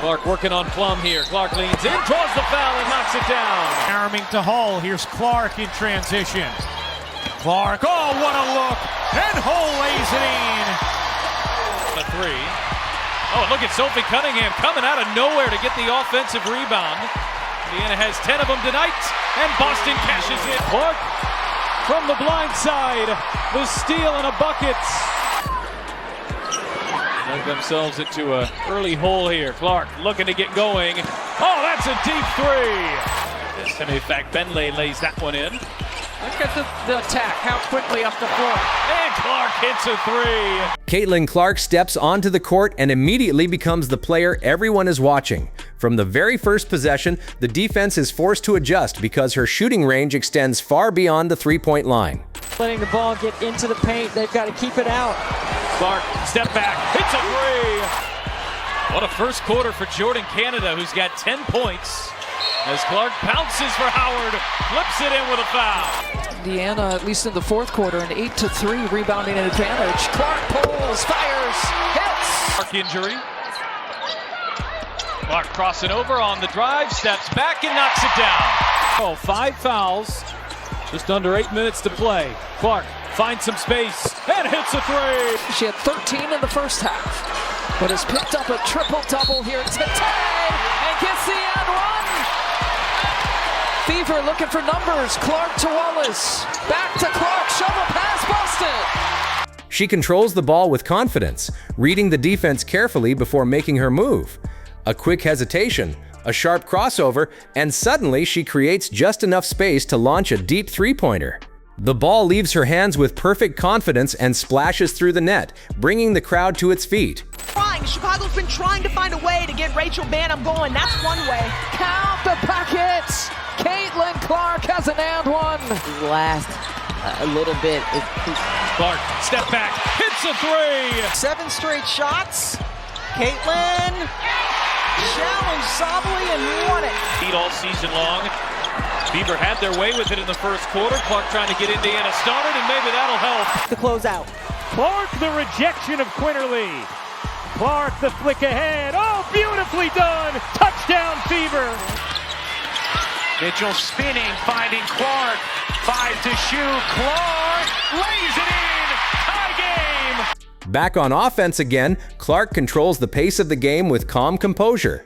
Clark working on Plum here. Clark leans in, draws the foul, and knocks it down. Arming to Hull. Here's Clark in transition. Clark, oh, what a look! And Hull lays it in. A three. Oh, look at Sophie Cunningham coming out of nowhere to get the offensive rebound. Indiana has 10 of them tonight, and Boston cashes in. Clark from the blind side, the steal and a bucket. Dug themselves into an early hole here. Clark looking to get going. Oh, that's a deep three. And in fact, Benley lays that one in. Look at the attack, how quickly up the floor. And Clark hits a three. Caitlin Clark steps onto the court and immediately becomes the player everyone is watching. From the very first possession, the defense is forced to adjust because her shooting range extends far beyond the three-point line. Letting the ball get into the paint, they've got to keep it out. Clark, step back, hits a three. What a first quarter for Jordan Canada, who's got 10 points. As Clark pounces for Howard, flips it in with a foul. Indiana, at least in the fourth quarter, an 8-3 rebounding advantage. Clark pulls, fires, hits. Clark injury. Clark crossing over on the drive, steps back and knocks it down. Oh, 5 fouls, just under 8 minutes to play. Clark finds some space and hits a three. She had 13 in the first half, but has picked up a triple-double here today and gets the end one. Fever looking for numbers. Clark to Wallace. Back to Clark. Shovel pass. Boston. She controls the ball with confidence, reading the defense carefully before making her move. A quick hesitation, a sharp crossover, and suddenly she creates just enough space to launch a deep three-pointer. The ball leaves her hands with perfect confidence and splashes through the net, bringing the crowd to its feet. Chicago's been trying to find a way to get Rachel Banham going. That's one way. Count the packets. Caitlin Clark has an and one. Last a little bit. Clark, step back, hits a three. 7 straight shots. Caitlin challenged Sabally and won it. Lead all season long. Beaver had their way with it in the first quarter. Clark trying to get Indiana started, and maybe that'll help. To close out. Clark, the rejection of Quinterly. Clark, the flick ahead. Oh, beautifully done. Touchdown, Fever. Mitchell spinning, finding Clark. 5 to shoot. Clark lays it in. Tie game. Back on offense again, Clark controls the pace of the game with calm composure.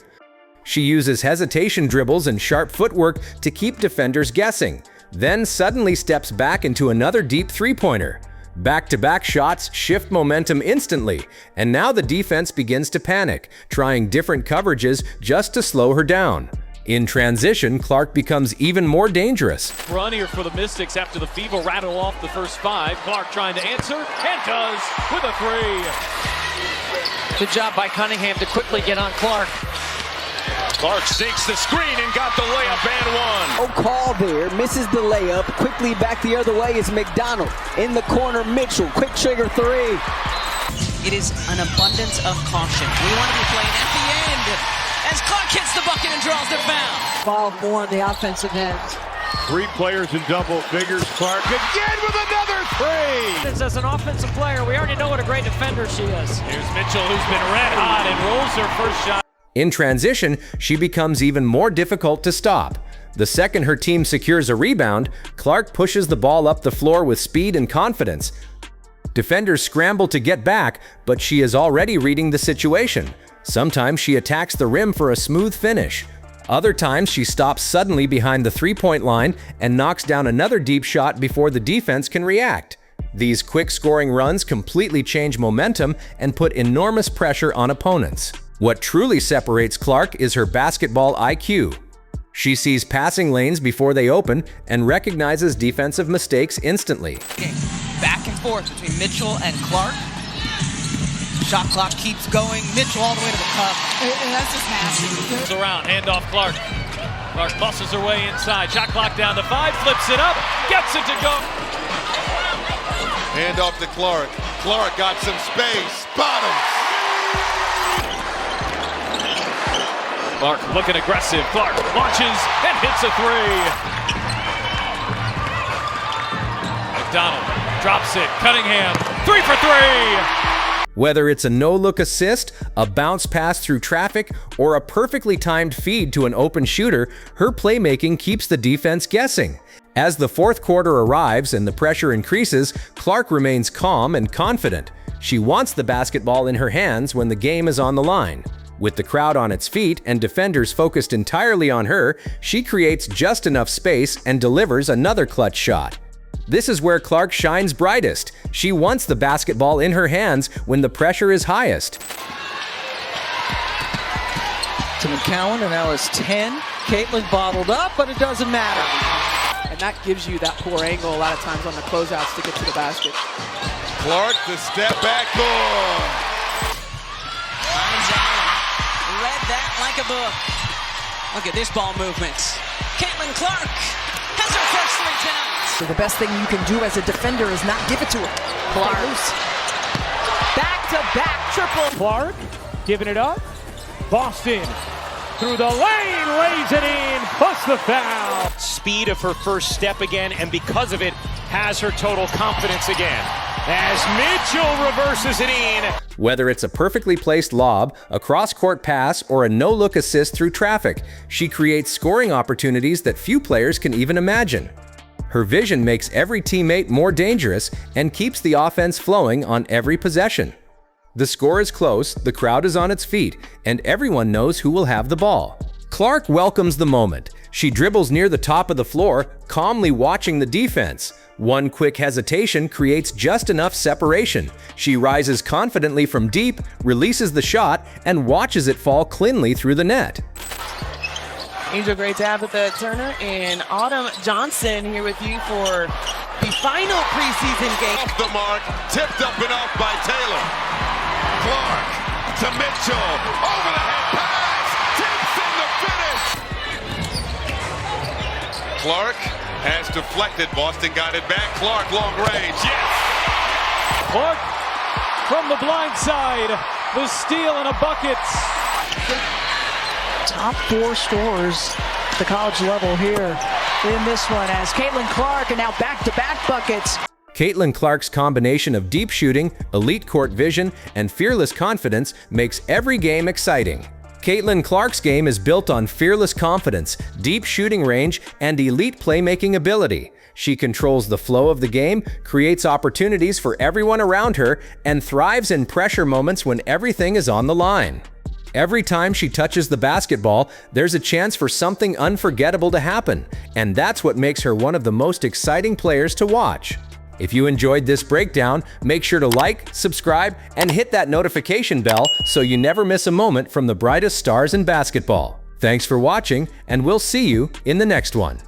She uses hesitation dribbles and sharp footwork to keep defenders guessing, then suddenly steps back into another deep three-pointer. Back-to-back shots shift momentum instantly, and now the defense begins to panic, trying different coverages just to slow her down. In transition, Clark becomes even more dangerous. Run here for the Mystics after the Fever rattle off the first 5. Clark trying to answer, and does with a three. Good job by Cunningham to quickly get on Clark. Clark sinks the screen and got the layup and one. No call there, misses the layup. Quickly back the other way is McDonald. In the corner, Mitchell, quick trigger three. It is an abundance of caution. We want to be playing at the end as Clark hits the bucket and draws the foul. Ball more on the offensive end. 3 players in double figures. Clark again with another three. As an offensive player, we already know what a great defender she is. Here's Mitchell, who's been red hot and rolls her first shot. In transition, she becomes even more difficult to stop. The second her team secures a rebound, Clark pushes the ball up the floor with speed and confidence. Defenders scramble to get back, but she is already reading the situation. Sometimes she attacks the rim for a smooth finish. Other times she stops suddenly behind the three-point line and knocks down another deep shot before the defense can react. These quick scoring runs completely change momentum and put enormous pressure on opponents. What truly separates Clark is her basketball IQ. She sees passing lanes before they open and recognizes defensive mistakes instantly. Back and forth between Mitchell and Clark. Shot clock keeps going. Mitchell all the way to the cup. And that's just nasty. Goes around, handoff Clark. Clark muscles her way inside. Shot clock down to 5, flips it up, gets it to go. Hand off to Clark. Clark got some space. Bottoms. Clark looking aggressive. Clark launches and hits a three. McDonald drops it. Cunningham, 3 for 3. Whether it's a no-look assist, a bounce pass through traffic, or a perfectly timed feed to an open shooter, her playmaking keeps the defense guessing. As the fourth quarter arrives and the pressure increases, Clark remains calm and confident. She wants the basketball in her hands when the game is on the line. With the crowd on its feet and defenders focused entirely on her, she creates just enough space and delivers another clutch shot. This is where Clark shines brightest. She wants the basketball in her hands when the pressure is highest. To McCowan, and now it's 10. Caitlin bottled up, but it doesn't matter. And that gives you that poor angle a lot of times on the closeouts to get to the basket. Clark, the step back goal. Finds Allen. Read that like a book. Look at this ball movement. Caitlin Clark has her first 3 attempts. So the best thing you can do as a defender is not give it to her. Clark. Back-to-back triple. Clark giving it up. Boston through the lane, lays it in, plus the foul. Speed of her first step again, and because of it, has her total confidence again. As Mitchell reverses it in. Whether it's a perfectly placed lob, a cross-court pass, or a no-look assist through traffic, she creates scoring opportunities that few players can even imagine. Her vision makes every teammate more dangerous and keeps the offense flowing on every possession. The score is close, the crowd is on its feet, and everyone knows who will have the ball. Clark welcomes the moment. She dribbles near the top of the floor, calmly watching the defense. One quick hesitation creates just enough separation. She rises confidently from deep, releases the shot, and watches it fall cleanly through the net. Angel, great to have at Turner, and Autumn Johnson here with you for the final preseason game. Off the mark, tipped up and off by Taylor. Clark to Mitchell, over the head pass, takes in the finish. Clark has deflected, Boston got it back. Clark, long range, yes! Clark from the blind side, the steal and a bucket. Top 4 scorers at the college level here in this one as Caitlin Clark, and now back-to-back buckets. Caitlin Clark's combination of deep shooting, elite court vision, and fearless confidence makes every game exciting. Caitlin Clark's game is built on fearless confidence, deep shooting range, and elite playmaking ability. She controls the flow of the game, creates opportunities for everyone around her, and thrives in pressure moments when everything is on the line. Every time she touches the basketball, there's a chance for something unforgettable to happen, and that's what makes her one of the most exciting players to watch. If you enjoyed this breakdown, make sure to like, subscribe, and hit that notification bell so you never miss a moment from the brightest stars in basketball. Thanks for watching, and we'll see you in the next one.